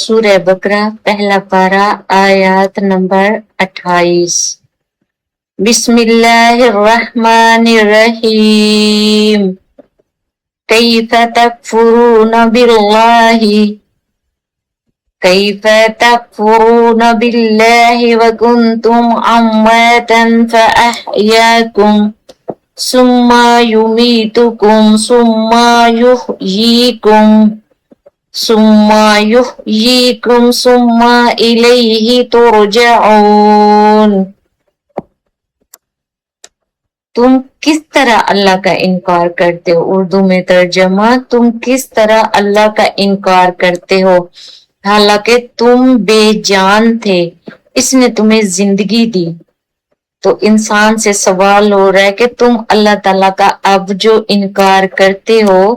سورہ بقرہ پہلا پارہ آیات نمبر 28۔ بسم اللہ الرحمن الرحیم۔ کیف تکفرون باللہ وکنتم امواتا فاحیاکم ثم یمیتکم ثم یحییکم ثم الیہ ترجعون۔ تم کس طرح اللہ کا انکار کرتے ہو؟ اردو میں ترجمہ، تم کس طرح اللہ کا انکار کرتے ہو حالانکہ تم بے جان تھے، اس نے تمہیں زندگی دی۔ تو انسان سے سوال ہو رہا ہے کہ تم اللہ تعالیٰ کا اب جو انکار کرتے ہو،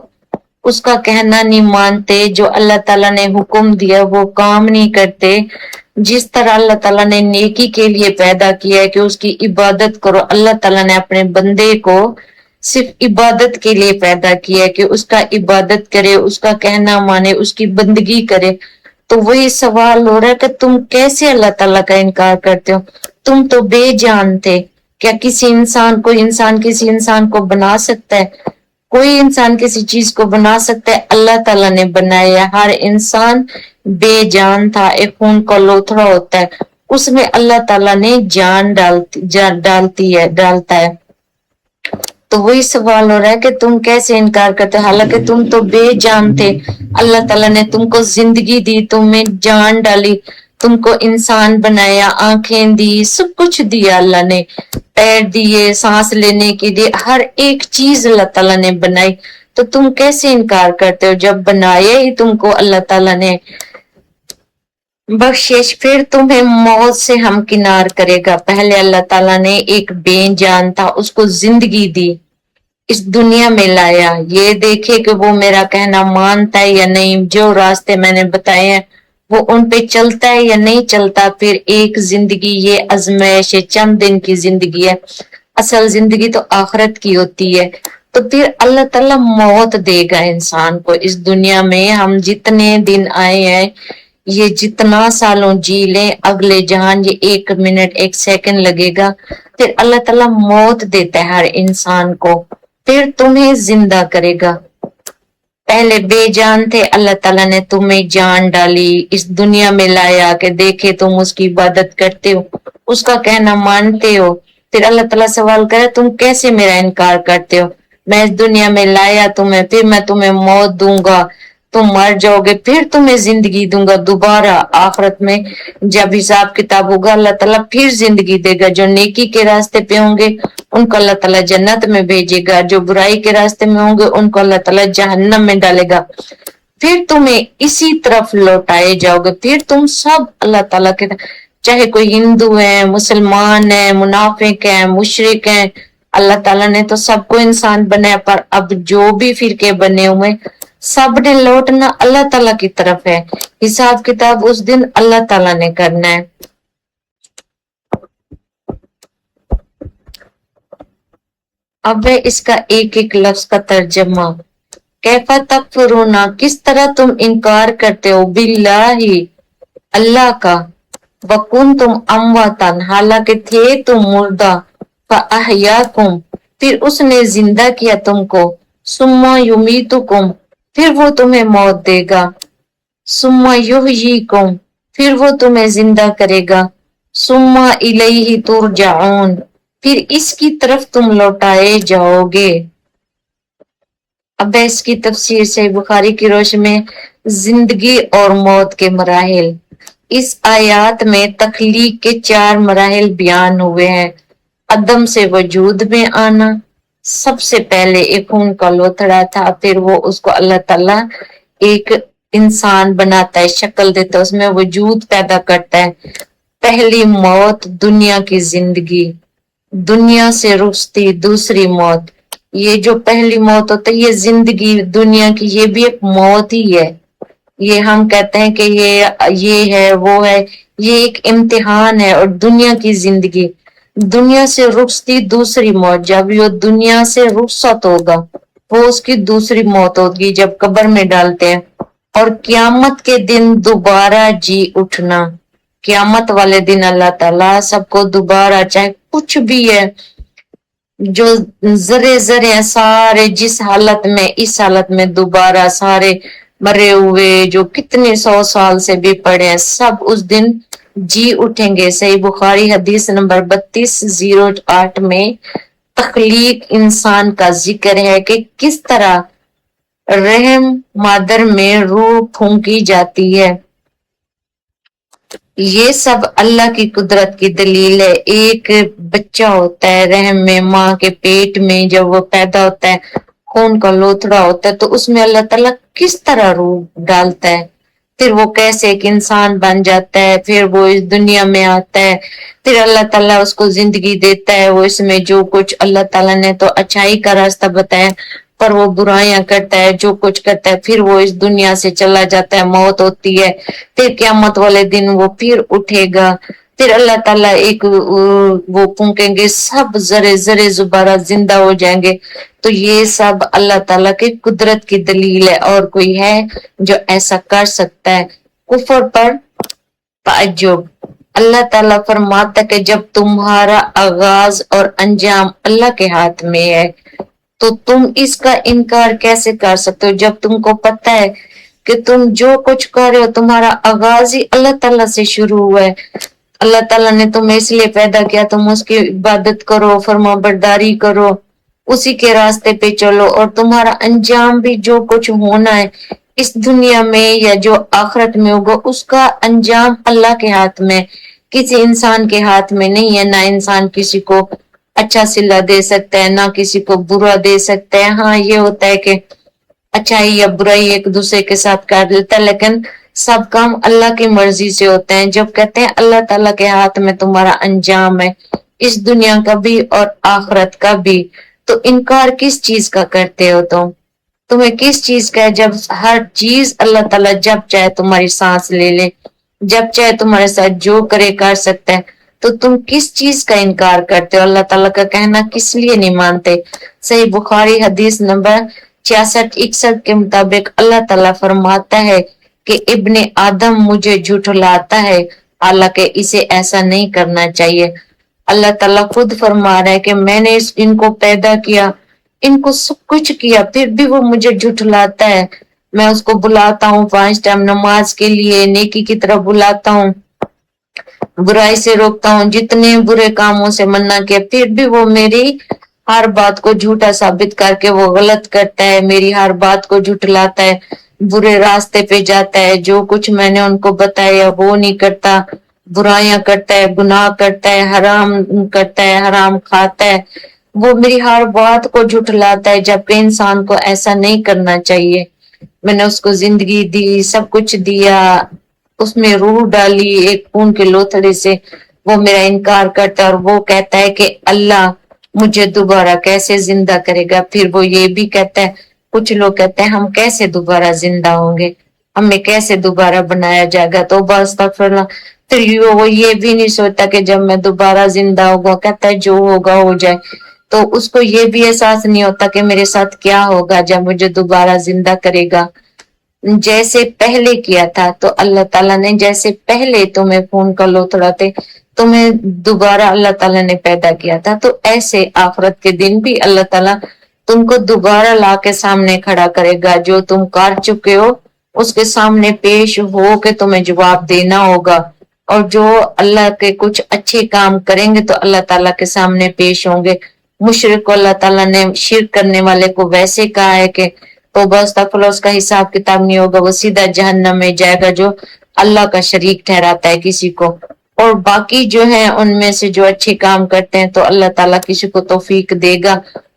اس کا کہنا نہیں مانتے، جو اللہ تعالیٰ نے حکم دیا وہ کام نہیں کرتے۔ جس طرح اللہ تعالیٰ نے نیکی کے لیے پیدا کیا ہے کہ اس کی عبادت کرو، اللہ تعالیٰ نے اپنے بندے کو صرف عبادت کے لیے پیدا کیا ہے کہ اس کا عبادت کرے، اس کا کہنا مانے، اس کی بندگی کرے۔ تو وہی سوال ہو رہا ہے کہ تم کیسے اللہ تعالیٰ کا انکار کرتے ہو؟ تم تو بے جان تھے۔ کیا کسی انسان کسی انسان کو بنا سکتا ہے؟ کوئی انسان کسی چیز کو بنا سکتا ہے؟ اللہ تعالیٰ نے بنایا۔ ہر انسان بے جان تھا، ایک خون کا لوتھڑا ہوتا ہے، اس میں اللہ تعالیٰ نے جان ڈالتا ہے۔ تو وہی سوال ہو رہا ہے کہ تم کیسے انکار کرتے ہو حالانکہ تم تو بے جان تھے۔ اللہ تعالیٰ نے تم کو زندگی دی، تمہیں جان ڈالی، تم کو انسان بنایا، آنکھیں دی، سب کچھ دیا اللہ نے، پیر دیے سانس لینے کے لیے، ہر ایک چیز اللہ تعالیٰ نے بنائی۔ تو تم کیسے انکار کرتے ہو جب بنایا ہی تم کو اللہ تعالیٰ نے؟ بخشش، پھر تمہیں موت سے ہمکنار کرے گا۔ پہلے اللہ تعالیٰ نے ایک بے جان تھا، اس کو زندگی دی، اس دنیا میں لایا، یہ دیکھے کہ وہ میرا کہنا مانتا ہے یا نہیں، جو راستے میں نے بتائے ہیں وہ ان پہ چلتا ہے یا نہیں چلتا۔ پھر ایک زندگی، یہ آزمائش ہے، چند دن کی زندگی ہے، اصل زندگی تو آخرت کی ہوتی ہے۔ تو پھر اللہ تعالیٰ موت دے گا انسان کو۔ اس دنیا میں ہم جتنے دن آئے ہیں، یہ جتنا سالوں جی لیں، اگلے جہان یہ 1 منٹ 1 سیکنڈ لگے گا، پھر اللہ تعالیٰ موت دیتا ہے ہر انسان کو، پھر تمہیں زندہ کرے گا۔ پہلے بے جان تھے، اللہ تعالیٰ نے تمہیں جان ڈالی، اس دنیا میں لایا کہ دیکھے تم اس کی عبادت کرتے ہو، اس کا کہنا مانتے ہو۔ پھر اللہ تعالیٰ سوال کرے تم کیسے میرا انکار کرتے ہو؟ میں اس دنیا میں لایا تمہیں، پھر میں تمہیں موت دوں گا، تم مر جاؤ گے، پھر تمہیں زندگی دوں گا دوبارہ۔ آخرت میں جب حساب کتاب ہوگا اللہ تعالیٰ پھر زندگی دے گا۔ جو نیکی کے راستے پہ ہوں گے ان کو اللہ تعالیٰ جنت میں بھیجے گا، جو برائی کے راستے میں ہوں گے ان کو اللہ تعالیٰ جہنم میں ڈالے گا۔ پھر تمہیں اسی طرف لوٹائے جاؤ گے، پھر تم سب اللہ تعالیٰ کے، چاہے کوئی ہندو ہے، مسلمان ہے، منافق ہے، مشرک ہے، اللہ تعالیٰ نے تو سب کو انسان بنایا، پر اب جو بھی فرقے بنے ہوئے سب نے لوٹنا اللہ تعالیٰ کی طرف ہے۔ حساب کتاب اس دن اللہ تعالیٰ نے کرنا ہے۔ اب ہے اس کا ایک ایک لفظ کا ترجمہ۔ کیفا تکفرون، کس طرح تم انکار کرتے ہو، باللہ اللہ کا، وکنتم امواتا حالانکہ تھے تم مردہ، فاحیاکم پھر اس نے زندہ کیا تم کو، ثم یمیتکم پھر وہ تمہیں موت دے گا، ثم یحییکم پھر وہ تمہیں زندہ کرے گا، ثم الیہ ترجعون پھر اس کی طرف تم لوٹائے جاؤ گے۔ اب اس کی تفسیر سے بخاری کی روشنی میں زندگی اور موت کے مراحل۔ اس آیات میں تخلیق کے 4 مراحل بیان ہوئے ہیں۔ عدم سے وجود میں آنا، سب سے پہلے ایک خون کا لوتھڑا تھا، پھر وہ اس کو اللہ تعالیٰ ایک انسان بناتا ہے، شکل دیتا ہے، اس میں وجود پیدا کرتا ہے۔ پہلی موت دنیا کی زندگی، دنیا سے رخصتی، دوسری موت۔ یہ جو پہلی موت ہوتا ہے یہ زندگی دنیا کی، یہ بھی ایک موت ہی ہے۔ یہ ہم کہتے ہیں کہ یہ ہے وہ ہے، یہ ایک امتحان ہے۔ اور دنیا کی زندگی، دنیا سے رخصتی، دوسری موت، جب یہ دنیا سے رخصت ہوگا وہ اس کی دوسری موت ہوگی جب قبر میں ڈالتے ہیں۔ और क़यामत के दिन दोबारा जी उठना। क़यामत वाले दिन अल्लाह ताला सबको दोबारा, चाहे कुछ भी है, जो जरे जरे हैं सारे, जिस हालत में, इस हालत में दोबारा सारे मरे हुए जो कितने 100 साल से भी पड़े हैं, सब उस दिन जी उठेंगे। सही बुखारी हदीस नंबर 3208 में तख्लीक इंसान का जिक्र है कि किस तरह रहम मादर में रूह फूंकी जाती है। ये सब अल्लाह की कुदरत की दलील है। एक बच्चा होता है रहम में, माँ के पेट में, जब वो पैदा होता है, खून का लोथड़ा होता है, तो उसमें अल्लाह ताला किस तरह रूह डालता है, फिर वो कैसे एक इंसान बन जाता है, फिर वो इस दुनिया में आता है, फिर अल्लाह ताला उसको जिंदगी देता है। वो इसमें जो कुछ अल्लाह ताला ने तो अच्छाई का रास्ता बताया, पर वो बुराइयां करता है, जो कुछ करता है, फिर वो इस दुनिया से चला जाता है, मौत होती है, फिर क़यामत वाले दिन वो फिर उठेगा, फिर अल्लाह ताला एक वो फूंकेंगे, सब जरे जरे दोबारा जिंदा हो जाएंगे। तो ये सब अल्लाह ताला की कुदरत की दलील है, और कोई है जो ऐसा कर सकता है? कुफर पर ताज्जुब। अल्लाह ताला फरमाता कि जब तुम्हारा आगाज और अंजाम अल्लाह के हाथ में है, तो तुम इसका इनकार कैसे कर सकते हो, जब तुमको पता है कि तुम जो कुछ कर रहे हो तुम्हारा आगाज ही अल्लाह ताला से शुरू हुआ है। अल्लाह ताला ने तुम्हें इसलिए पैदा किया, तुम उसकी इबादत करो, फरमाबरदारी करो, उसी के रास्ते पे चलो, और तुम्हारा अंजाम भी जो कुछ होना है इस दुनिया में या जो आखिरत में होगा, उसका अंजाम अल्लाह के हाथ में, किसी इंसान के हाथ में नहीं है। ना इंसान किसी को अच्छा सिला दे सकता है, ना किसी को बुरा दे सकता है। हाँ, ये होता है कि अच्छाई या बुराई एक दूसरे के साथ कर देता है, लेकिन सब काम अल्लाह की मर्जी से होते हैं। जब कहते हैं अल्लाह ताला के हाथ में तुम्हारा अंजाम है, इस दुनिया का भी और आखिरत का भी, तो इनकार किस चीज का करते हो तुम्हें किस चीज का है? जब हर चीज अल्लाह ताला जब चाहे तुम्हारी सांस ले ले, जब चाहे तुम्हारे साथ जो करे कर सकता है, तो तुम किस चीज का इनकार करते हो? अल्लाह ताला का कहना किस लिए नहीं मानते? सही बुखारी हदीस नंबर 6661 के मुताबिक अल्लाह ताला फरमाता है कि इब्ने आदम मुझे झुठलाता है, हालांकि इसे ऐसा नहीं करना चाहिए। अल्लाह ताला खुद फरमा रहा है कि मैंने इनको पैदा किया, इनको सब कुछ किया, फिर भी वो मुझे झुठलाता है। मैं उसको बुलाता हूँ 5 टाइम नमाज के लिए, नेकी की तरफ बुलाता हूँ, बुराई से रोकता हूँ, जितने बुरे कामों से मना किया, फिर भी वो मेरी हर बात को झूठा साबित करके वो गलत करता है, मेरी हर बात को झुठलाता है, बुरे रास्ते पे जाता है, जो कुछ मैंने उनको बताया वो नहीं करता, बुराइयां करता है, गुनाह करता है, हराम करता है, हराम खाता है, वो मेरी हर बात को झुठलाता है, जबकि इंसान को ऐसा नहीं करना चाहिए। मैंने उसको जिंदगी दी, सब कुछ दिया, उसमें रूह डाली एक खून के लोथड़े से, वो मेरा इनकार करता है और वो कहता है कि अल्लाह मुझे दोबारा कैसे जिंदा करेगा। फिर वो ये भी कहता है, कुछ लोग कहते हैं हम कैसे दोबारा जिंदा होंगे, हमें कैसे दोबारा बनाया जाएगा, तो बस फिर वो ये भी नहीं सोचता कि जब मैं दोबारा जिंदा होगा, कहता है जो होगा हो जाए। तो उसको ये भी एहसास नहीं होता कि मेरे साथ क्या होगा जब मुझे दोबारा जिंदा करेगा। जैसे पहले किया था, तो अल्लाह ताला ने जैसे पहले तुम्हें खून का लोथड़ा थे, तुम्हें दोबारा अल्लाह ताला ने पैदा किया था, तो ऐसे आखिरत के दिन भी अल्लाह ताला तुमको दोबारा ला के सामने खड़ा करेगा। जो तुम कर चुके हो उसके सामने पेश हो के तुम्हें जवाब देना होगा, और जो अल्लाह के कुछ अच्छे काम करेंगे तो अल्लाह ताला के सामने पेश होंगे। मुशरिक को अल्लाह ताला ने शिर्क करने वाले को वैसे कहा है कि तो बस तकफुल उसका हिसाब किताब नहीं होगा, वो सीधा जहन्नम में जाएगा, जो अल्लाह का शरीक ठहराता है किसी को। और बाकी जो है उनमें से जो अच्छे काम करते हैं तो अल्लाह ताला किसी को तौफीक देगा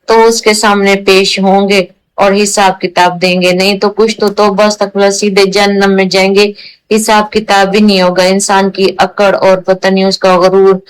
तो उसके सामने पेश होंगे और हिसाब किताब देंगे, नहीं तो कुछ तो बस तकफुल सीधे जहन्नम में जाएंगे, हिसाब किताब भी नहीं होगा। इंसान की अकड़ और पता नहीं उसका गरूर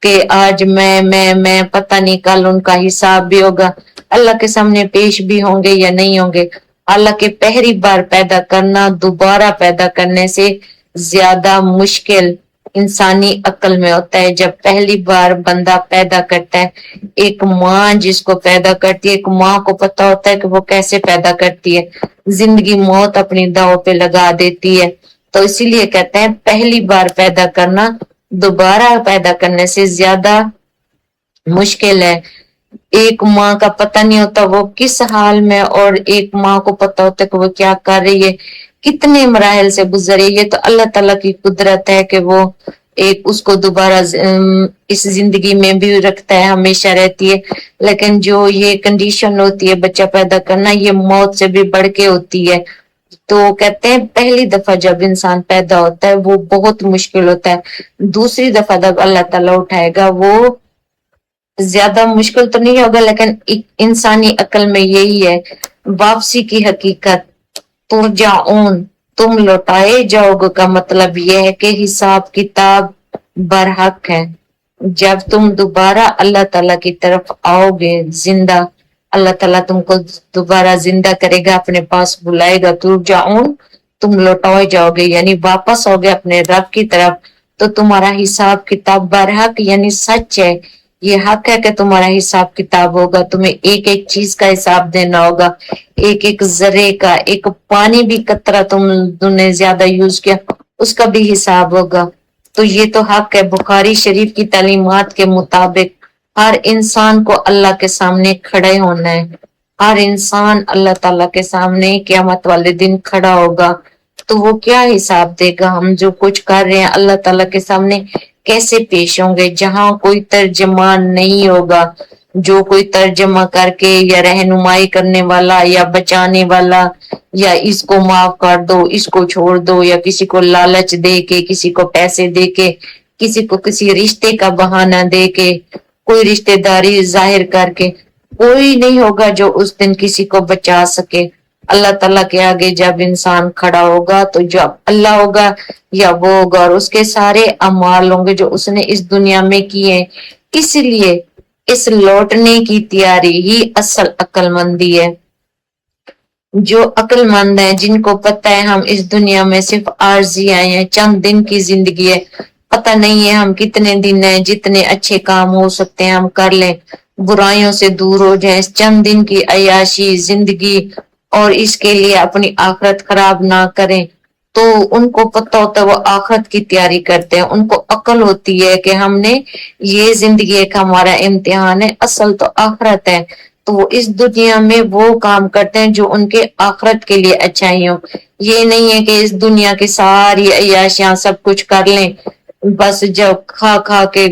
कि आज मैं पता नहीं कल उनका हिसाब भी होगा, अल्लाह के सामने पेश भी होंगे या नहीं होंगे। हालांकि पहली बार पैदा करना दोबारा पैदा करने से ज्यादा मुश्किल इंसानी अक्ल में होता है। जब पहली बार बंदा पैदा करता है, एक माँ जिसको पैदा करती है, एक माँ को पता होता है कि वो कैसे पैदा करती है, जिंदगी मौत अपनी दांव पे लगा देती है। तो इसीलिए कहते हैं पहली बार पैदा करना दोबारा पैदा करने से ज्यादा मुश्किल है। एक माँ का पता नहीं होता वो किस हाल में, और एक माँ को पता होता है कि वो क्या कर रही है, कितने मराहल से गुजर रही है। तो अल्लाह ताला की कुदरत है कि वो एक उसको दोबारा इस जिंदगी में भी रखता है, हमेशा रहती है। लेकिन जो ये कंडीशन होती है बच्चा पैदा करना, ये मौत से भी बढ़ के होती है। तो कहते हैं पहली दफा जब इंसान पैदा होता है वो बहुत मुश्किल होता है, दूसरी दफा जब अल्लाह ताला उठाएगा वो ज्यादा मुश्किल तो नहीं होगा। लेकिन इंसानी अकल में यही है वापसी की हकीकत, तुरजाऊन, तुम लौटाए जाओगे का मतलब यह है कि हिसाब किताब बरहक है। जब तुम दोबारा अल्लाह ताला की तरफ आओगे जिंदा, अल्लाह ताला तुमको दोबारा जिंदा करेगा, अपने पास बुलाएगा। तुरजाऊन, तुम लौटाए जाओगे यानी वापस आओगे अपने रब की तरफ। तो तुम्हारा हिसाब किताब बरहक यानी सच है, ये हक है कि तुम्हारा हिसाब किताब होगा। तुम्हें एक एक चीज का हिसाब देना होगा, एक एक जरे का, एक पानी भी कतरा तुमने ज्यादा यूज किया उसका भी हिसाब होगा। तो ये तो हक है। बुखारी शरीफ की तालीमात के मुताबिक हर इंसान को अल्लाह के सामने खड़े होना है। हर इंसान अल्लाह ताला के सामने क़यामत वाले दिन खड़ा होगा। तो वो क्या हिसाब देगा? हम जो कुछ कर रहे हैं अल्लाह ताला के सामने कैसे पेश होंगे? जहां कोई तर्जमा नहीं होगा, जो कोई तर्जमा करके या रहनुमाई करने वाला या बचाने वाला या इसको माफ कर दो, इसको छोड़ दो, या किसी को लालच दे के, किसी को पैसे दे के, किसी को किसी रिश्ते का बहाना दे के, कोई रिश्तेदारी जाहिर करके, कोई नहीं होगा जो उस दिन किसी को बचा सके। अल्लाह ताला के आगे जब इंसान खड़ा होगा तो जो अल्लाह होगा या वो होगा, और उसके सारे अमाल होंगे जो उसने इस दुनिया में किए। इसलिए इस लौटने की तैयारी ही असल अक्लमंदी है। जो अक्लमंद है, जिनको पता है हम इस दुनिया में सिर्फ आरजी आए हैं, चंद दिन की जिंदगी है, पता नहीं है हम कितने दिन हैं, जितने अच्छे काम हो सकते हैं हम कर लें, बुराइयों से दूर हो जाएं, चंद दिन की अयाशी जिंदगी, और इसके लिए अपनी आखिरत खराब ना करें। तो उनको पता होता है, वो आखिरत की तैयारी करते हैं, उनको अकल होती है कि हमने ये जिंदगी एक हमारा इम्तिहान है, असल तो आखिरत है। तो वो इस दुनिया में वो काम करते हैं जो उनके आखिरत के लिए अच्छाई हो। ये नहीं है कि इस दुनिया की सारी अय्याशियां सब कुछ कर लें, बस जब खा खा के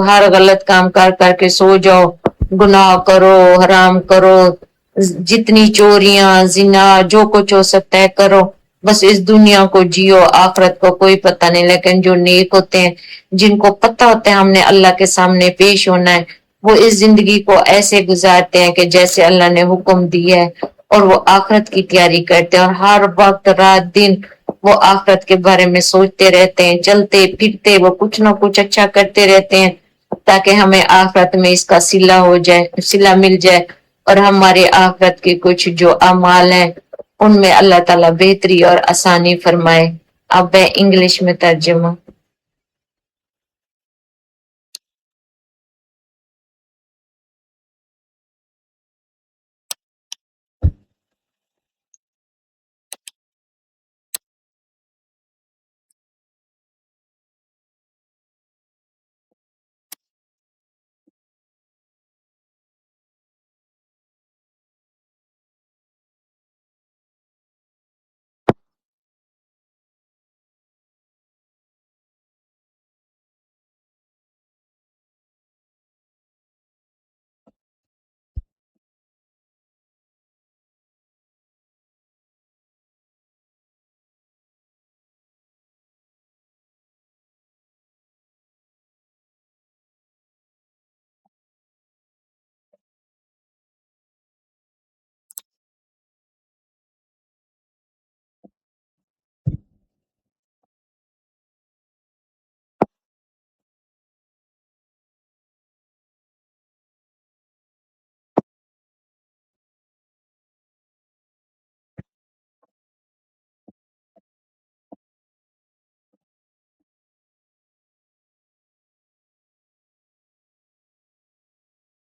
हर गलत काम कर करके सो जाओ, गुनाह करो, हराम करो, जितनी चोरियां जिना जो कुछ हो सकता है करो, बस इस दुनिया को जियो, आखिरत को कोई पता नहीं। लेकिन जो नेक होते हैं, जिनको पता होता है हमने अल्लाह के सामने पेश होना है, वो इस जिंदगी को ऐसे गुजारते हैं कि जैसे अल्लाह ने हुक्म दिया है, और वो आखिरत की तैयारी करते हैं, और हर वक्त रात दिन वो आखिरत के बारे में सोचते रहते हैं, चलते फिरते वो कुछ ना कुछ अच्छा करते रहते हैं ताकि हमें आखिरत में इसका सिला हो जाए, सिला मिल जाए, और हमारे आखिरत के कुछ जो अमाल हैं उनमें अल्लाह ताला बेहतरी और आसानी फरमाए। अब मैं इंग्लिश में तर्जुमा।